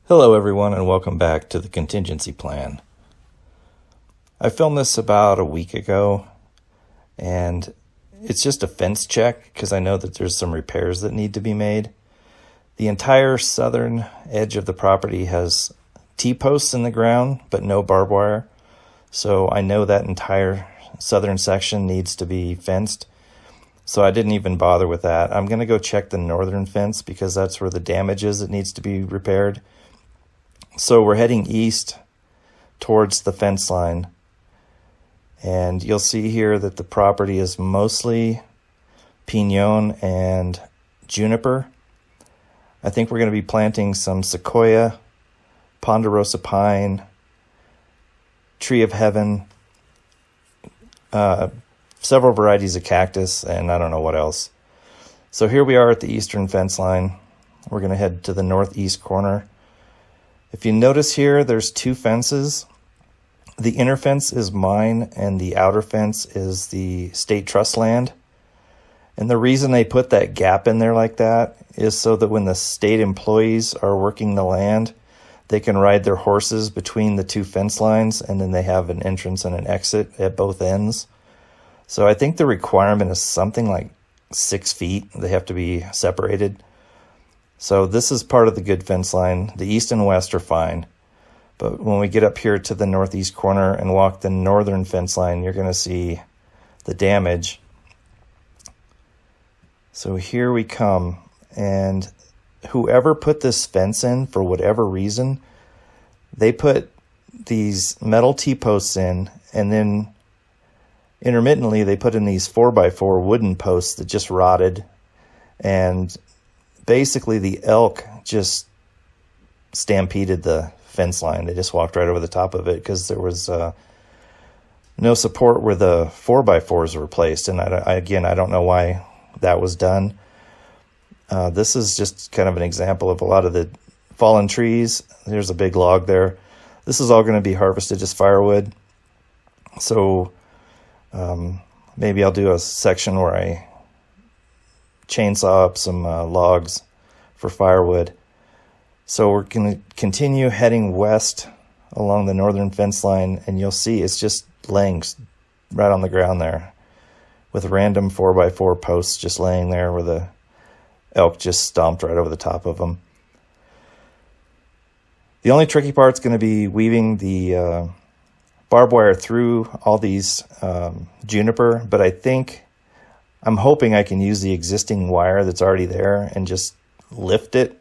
Hello everyone and welcome back to the contingency plan. I filmed this about a week ago and it's just a fence check because I know that there's some repairs that need to be made. The entire southern edge of the property has T-posts in the ground but no barbed wire. So I know that entire southern section needs to be fenced. So I didn't even bother with that. I'm going to go check the northern fence because that's where the damage is that needs to be repaired. So we're heading east towards the fence line, and you'll see here that the property is mostly pinon and juniper. I think we're going to be planting some sequoia, ponderosa pine, tree of heaven, several varieties of cactus, and I don't know what else. So here we are at the eastern fence line. We're going to head to the northeast corner. If you notice here, there's two fences. The inner fence is mine and the outer fence is the state trust land. And the reason they put that gap in there like that is so that when the state employees are working the land, they can ride their horses between the two fence lines, and then they have an entrance and an exit at both ends. So I think the requirement is something like 6 feet. They have to be separated. So this is part of the good fence line. The east and west are fine. But when we get up here to the northeast corner and walk the northern fence line, you're going to see the damage. So here we come. And whoever put this fence in, for whatever reason, they put these metal T-posts in, and then intermittently they put in these 4x4 wooden posts that just rotted. And basically, the elk just stampeded the fence line. They just walked right over the top of it because there was no support where the 4x4s were placed. And I don't know why that was done. This is just kind of an example of a lot of the fallen trees. There's a big log there. This is all going to be harvested as firewood. So maybe I'll do a section where I chainsaw up some logs for firewood. So we're going to continue heading west along the northern fence line, and you'll see it's just laying right on the ground there with random 4x4 posts just laying there where the elk just stomped right over the top of them. The only tricky part is going to be weaving the barbed wire through all these juniper, but I'm hoping I can use the existing wire that's already there and just lift it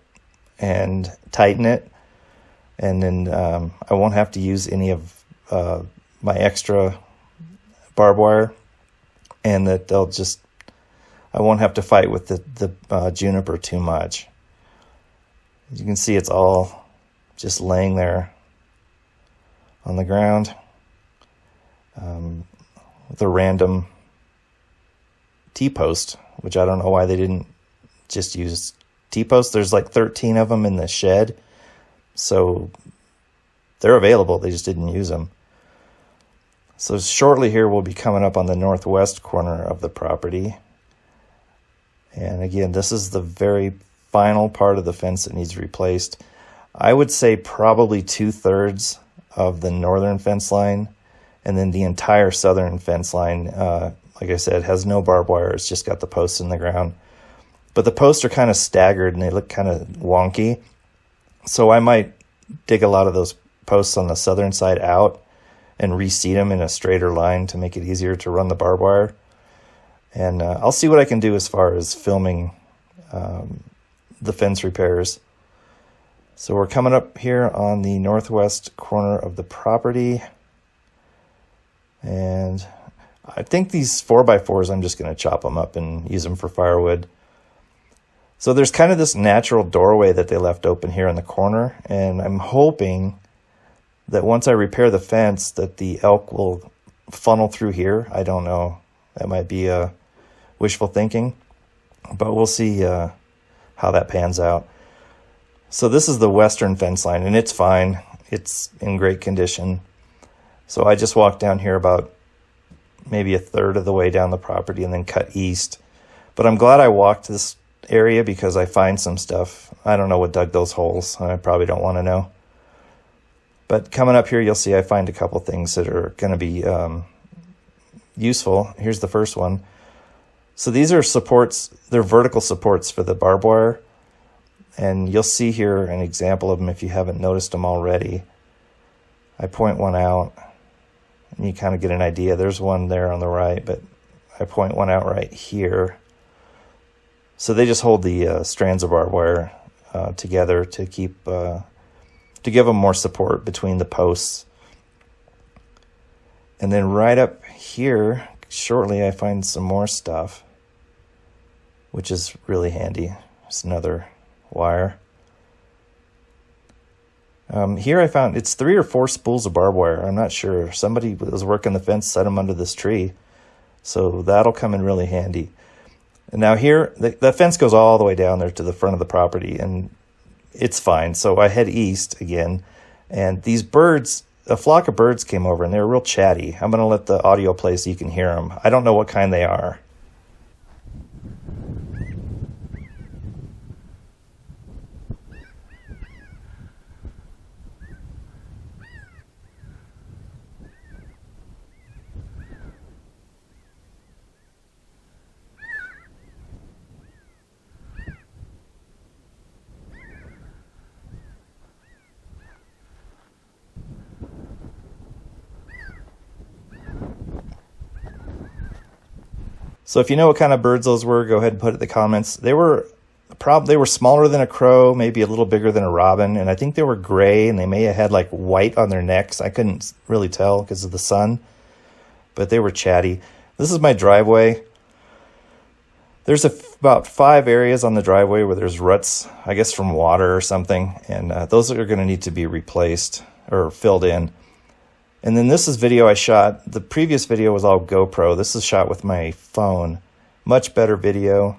and tighten it. And then I won't have to use any of my extra barbed wire, and that I won't have to fight with the juniper too much. As you can see, it's all just laying there on the ground with a random T-post, which I don't know why they didn't just use T-posts. There's like 13 of them in the shed, so they're available. They just didn't use them. So shortly here we'll be coming up on the northwest corner of the property. And again, this is the very final part of the fence that needs replaced. I would say probably 2/3 of the northern fence line, and then the entire southern fence line, like I said, has no barbed wire. It's just got the posts in the ground. But the posts are kind of staggered and they look kind of wonky. So I might dig a lot of those posts on the southern side out and reseat them in a straighter line to make it easier to run the barbed wire. And I'll see what I can do as far as filming the fence repairs. So we're coming up here on the northwest corner of the property. And I think these 4x4s, I'm just going to chop them up and use them for firewood. So there's kind of this natural doorway that they left open here in the corner, and I'm hoping that once I repair the fence that the elk will funnel through here. I don't know. That might be wishful thinking, but we'll see how that pans out. So this is the western fence line, and it's fine. It's in great condition. So I just walked down here about maybe 1/3 of the way down the property and then cut east. But I'm glad I walked this area because I find some stuff. I don't know what dug those holes. I probably don't want to know. But coming up here, you'll see I find a couple things that are going to be useful. Here's the first one. So these are supports. They're vertical supports for the barbed wire. And you'll see here an example of them if you haven't noticed them already. I point one out, and you kind of get an idea. There's one there on the right, but I point one out right here. So they just hold the strands of barbed wire together to keep to give them more support between the posts. And then right up here, shortly, I find some more stuff, which is really handy. It's another wire. Here I found it's 3 or 4 spools of barbed wire. I'm not sure. Somebody was working the fence, set them under this tree. So that'll come in really handy. And now here, the fence goes all the way down there to the front of the property, and it's fine. So I head east again, and these birds, a flock of birds came over, and they were real chatty. I'm going to let the audio play so you can hear them. I don't know what kind they are. So if you know what kind of birds those were, go ahead and put it in the comments. They were smaller than a crow, maybe a little bigger than a robin, and I think they were gray, and they may have had like white on their necks. I couldn't really tell because of the sun, but they were chatty. This is my driveway. There's about 5 areas on the driveway where there's ruts, I guess from water or something, and those are going to need to be replaced or filled in. And then this is video I shot. The previous video was all GoPro. This is shot with my phone. Much better video.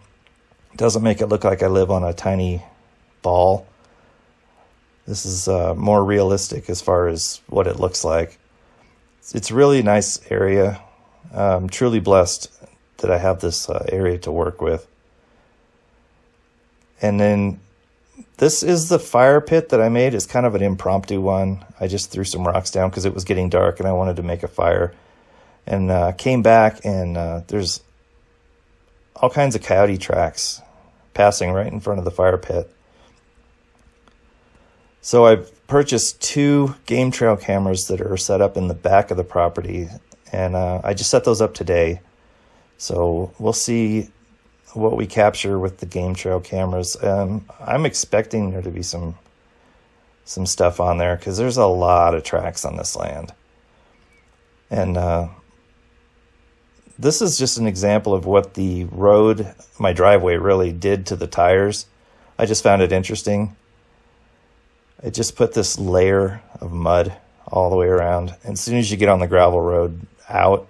Doesn't make it look like I live on a tiny ball. This is more realistic as far as what it looks like. It's a really nice area. I'm truly blessed that I have this area to work with. And then this is the fire pit that I made. It's kind of an impromptu one. I just threw some rocks down because it was getting dark and I wanted to make a fire. And came back, and there's all kinds of coyote tracks passing right in front of the fire pit. So I've purchased 2 game trail cameras that are set up in the back of the property, and I just set those up today. So we'll see what we capture with the game trail cameras. I'm expecting there to be some stuff on there because there's a lot of tracks on this land. And this is just an example of what the road, my driveway, really did to the tires. I just found it interesting. It just put this layer of mud all the way around. And as soon as you get on the gravel road out,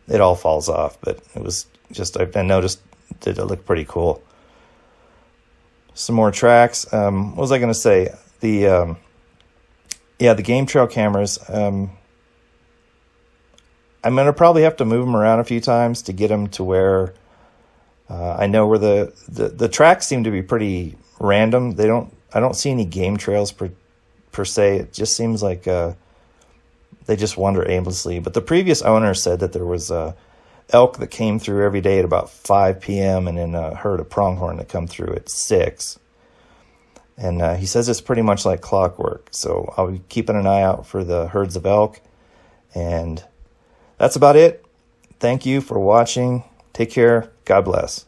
it all falls off. But it was just, I noticed that it looked pretty cool. Some more tracks. What was I going to say? The game trail cameras. I'm going to probably have to move them around a few times to get them to where I know where the tracks seem to be pretty random. I don't see any game trails per se. It just seems like they just wander aimlessly. But the previous owner said that there was elk that came through every day at about 5 p.m. and then a herd of pronghorn that come through at 6. And he says it's pretty much like clockwork. So I'll be keeping an eye out for the herds of elk. And that's about it. Thank you for watching. Take care. God bless.